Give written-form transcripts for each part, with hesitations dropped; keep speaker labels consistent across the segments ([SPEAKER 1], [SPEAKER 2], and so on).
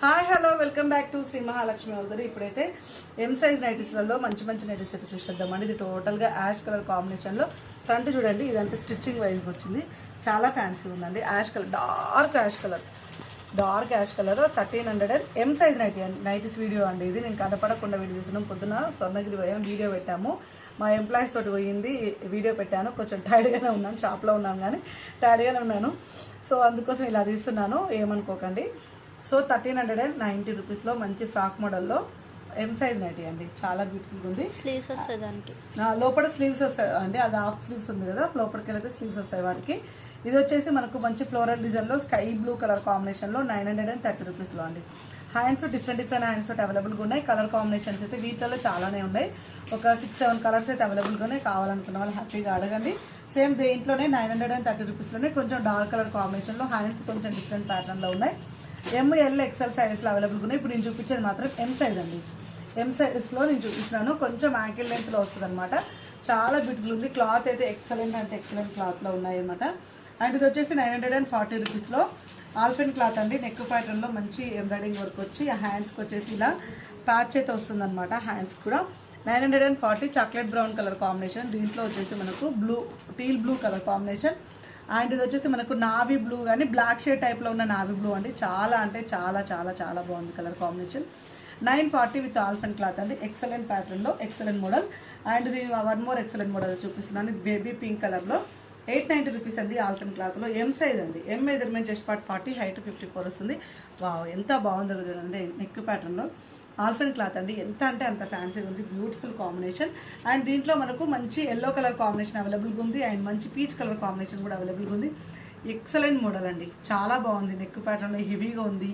[SPEAKER 1] Hi hello welcome back to Shri Mahalakshmi అవుతుంది. ఇప్పుడైతే M size నైటీస్లలో మంచి మంచి నైటీస్ అయితే చూసేద్దామండి. ఇది టోటల్గా యాష్ కలర్ కాంబినేషన్లో ఫ్రంట్ చూడండి, ఇదంతా స్టిచ్చింగ్ వైజ్గా వచ్చింది. చాలా ఫ్యాన్సీ ఉందండి. Ash colour, dark ash colour 1300 M size nighties video అండి. ఇది నేను కనపడకుండా వీడియో తీస్తున్నాం. పొద్దున స్వర్ణగిరి పోయాం, వీడియో పెట్టాము. మా ఎంప్లాయీస్ తోటి పోయింది, వీడియో పెట్టాను. కొంచెం టైర్డ్గానే ఉన్నాను, షాప్లో ఉన్నాను కానీ టైర్డ్గానే ఉన్నాను. సో అందుకోసం ఇలా తీస్తున్నాను, ఏమనుకోకండి. సో 1390 రూపీస్లో మంచి ఫ్రాక్ మోడల్లో ఎం సైజ్ నైటీ అండి. చాలా బ్యూటిఫుల్గా ఉంది.
[SPEAKER 2] స్లీవ్స్ వస్తాయి దానికి,
[SPEAKER 1] లోపల స్లీవ్స్ వస్తాయి అండి. అది హాఫ్ స్లీవ్స్ ఉంది కదా, లోపలికి వెళ్తే స్లీవ్స్ వస్తాయి వాటికి. ఇది వచ్చేసి మనకు మంచి ఫ్లోరల్ డిజైన్లో స్కై బ్లూ కలర్ కాంబినేషన్లో 930 రూపీస్లో అండి. హ్యాండ్స్ డిఫరెంట్ హ్యాండ్స్ తోటి అవైలబుల్గా ఉన్నాయి. కలర్ కాంబినేషన్స్ అయితే వీటిలో చాలానే ఉన్నాయి. ఒక 6-7 కలర్స్ అయితే అవైలబుల్గా ఉన్నాయి. కావాలనుకున్న వాళ్ళు హ్యాపీగా అడగండి. సేమ్ దేంట్లోనే 930 రూపీస్లోనే కొంచెం డార్క్ కలర్ కాంబినేషన్లో హ్యాండ్స్ కొంచెం డిఫరెంట్ ప్యాటర్న్లో ఉన్నాయి. ML XL సైజెస్లో అవైలబుల్గా ఉన్నాయి. ఇప్పుడు నేను చూపించేది మాత్రం ఎం సైజ్ అండి. ఎం సైజ్లో నేను చూపిస్తున్నాను. కొంచెం యాంకిల్ లెంత్లో వస్తుంది అనమాట. చాలా బ్యూటిఫుల్ ఉంది. క్లాత్ అయితే ఎక్సలెంట్ అంటే ఎక్సలెంట్ క్లాత్లో ఉన్నాయి అనమాట. అండ్ ఇది వచ్చేసి 940 రూపీస్లో ఆల్ఫెన్ క్లాత్ అండి. నెక్ ప్యాటర్న్లో మంచి ఎంబ్రాయిడింగ్ వర్క్ వచ్చి ఆ హ్యాండ్స్కి వచ్చేసి ఇలా ప్యాచ్ అయితే వస్తుంది అనమాట. హ్యాండ్స్ కూడా 940. Chocolate brown colour combination. దీంట్లో వచ్చేసి మనకు teal blue colour combination. And ఇది వచ్చేసి మనకు నావీ బ్లూ కానీ బ్లాక్ షేడ్ టైప్లో ఉన్న నావీ బ్లూ అండి. చాలా అంటే చాలా చాలా చాలా బాగుంది కలర్ కాంబినేషన్. 940 విత్ ఆల్ఫెన్ క్లాత్ అండి. ఎక్సలెంట్ ప్యాటర్న్లో ఎక్సలెంట్ మోడల్. అండ్ ఇది వన్ మోర్ ఎక్సలెంట్ మోడల్ చూపిస్తున్నాను. బేబీ పింక్ కలర్లో 890 రూపీస్ అండి. ఆల్ఫెన్ క్లాత్లో ఎం సైజ్ అండి. ఎం మెజర్మెంట్ చెస్ట్ పార్ట్ 40, హైట్ 54 వస్తుంది. వావ్, ఎంత బాగుందో చూడండి. నెక్ ప్యాటర్న్లో ఆల్ఫెన్ క్లాత్ అండి. ఎంత అంటే అంత ఫ్యాన్సీగా ఉంది. Beautiful combination. అండ్ దీంట్లో మనకు మంచి ఎల్లో కలర్ కాంబినేషన్ అవైలబుల్గా ఉంది. అండ్ మంచి పీచ్ కలర్ కాంబినేషన్ కూడా అవైలబుల్గా ఉంది. ఎక్సలెంట్ మోడల్ అండి. చాలా బాగుంది. నెక్ ప్యాటర్న్లో హెవీగా ఉంది.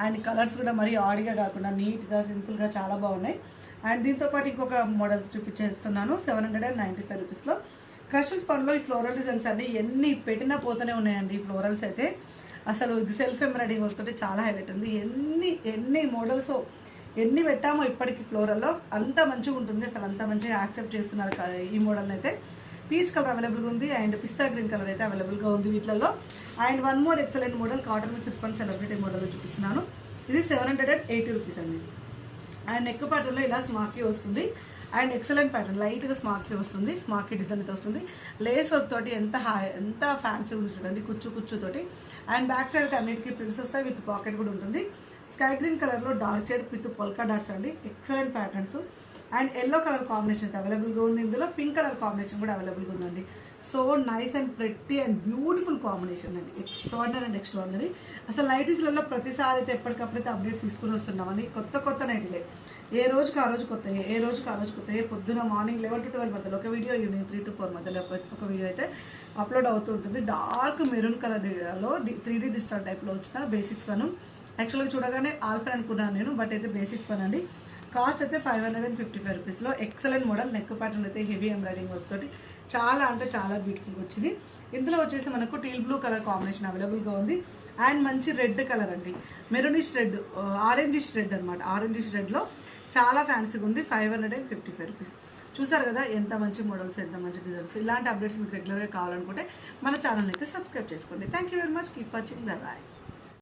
[SPEAKER 1] అండ్ కలర్స్ కూడా మరీ ఆడిగా కాకుండా నీట్గా సింపుల్గా చాలా బాగున్నాయి. అండ్ దీంతో పాటు ఇంకొక మోడల్ చూపించేస్తున్నాను. 795 రూపీస్లో క్రషెస్ పనిలో ఈ ఫ్లోరల్ డిజైన్స్ అండి. ఎన్ని పెట్టినా పోతూనే ఉన్నాయండి ఈ ఫ్లోరల్స్ అయితే. అసలు ఇది సెల్ఫ్ ఎంబ్రాయిడింగ్ వర్క్ తోటి చాలా హైలైట్ ఉంది. ఎన్ని మోడల్స్ ఎన్ని పెట్టామో ఇప్పటికి ఫ్లోరల్లో అంత మంచిగా ఉంటుంది. అసలు అంత మంచిగా యాక్సెప్ట్ చేస్తున్నారు ఈ మోడల్ని అయితే. పీచ్ కలర్ అవైలబుల్గా ఉంది. అండ్ పిస్తా గ్రీన్ కలర్ అయితే అవైలబుల్గా ఉంది వీటిలో. And one more excellent model cotton with chiffon celebrity model చూపిస్తున్నాను. ఇది 780 రూపీస్ అండి. అండ్ నెక్ ప్యాటర్న్లో ఇలా స్మాకీ వస్తుంది. అండ్ ఎక్సలెంట్ ప్యాటర్న్, లైట్గా స్మాకీ వస్తుంది. స్మాకీ డిజైన్ అయితే వస్తుంది. లేస్ వర్క్ తోటి ఎంత ఫ్యాన్సీ ఉంది చూడండి, కుచ్చుతోటి. అండ్ బ్యాక్ సైడ్ అన్నిటికీ ప్రింట్స్ వస్తాయి. విత్ పాకెట్ కూడా ఉంటుంది. స్కై గ్రీన్ కలర్లో dark shade with polka dots అండి. Excellent patterns. And yellow colour combination అవైలబుల్గా ఉంది. ఇందులో పింక్ కలర్ కాంబినేషన్ కూడా అవైలబుల్గా ఉందండి. So nice and pretty and beautiful combination అండి. Extraordinary and extraordinary. అసలు నైటీస్లలో ప్రతిసారి అయితే ఎప్పటికప్పుడైతే అప్డేట్స్ తీసుకుని వస్తున్నామని. కొత్త నైటీలే, ఏ రోజుకి ఆ రోజు కొత్త. పొద్దున మార్నింగ్ 11 to 12 మధ్యలో ఒక వీడియో, ఈవినింగ్ 3 to 4 మధ్యలో ఒక వీడియో అయితే అప్లోడ్ అవుతూ ఉంటుంది. డార్క్ మెరూన్ కలర్లో 3D డిజిటల్ టైప్లో వచ్చిన బేసిక్స్ పను. యాక్చువల్గా చూడగానే ఆల్ఫర్ అనుకున్నాను నేను, బట్ అయితే బేసిక్ పని అండి. కాస్ట్ అయితే 555 రూపీస్లో ఎక్సలెంట్ మోడల్. నెక్ ప్యాటర్న్ అయితే హెవీ ఎంబ్రాయిడింగ్ వర్క్ తోటి చాలా అంటే చాలా బ్యూటిఫుల్గా వచ్చింది. ఇందులో వచ్చేసి మనకు టీల్ బ్లూ కలర్ కాంబినేషన్ అవైలబుల్గా ఉంది. అండ్ మంచి రెడ్ కలర్ అండి, మెరూనిష్ రెడ్, ఆరెంజిష్ రెడ్ అనమాట. ఆరెంజిష్ రెడ్లో చాలా ఫ్యాన్సీగా ఉంది. 555 రూపీస్. చూసారు కదా ఎంత మంచి మోడల్స్, ఎంత మంచి డిజైన్స్. ఇలాంటి అప్డేట్స్ మీకు రెగ్యులర్గా కావాలనుకుంటే మన ఛానల్ అయితే సబ్స్క్రైబ్ చేసుకోండి. Thank you very much. Keep watching. Bye bye.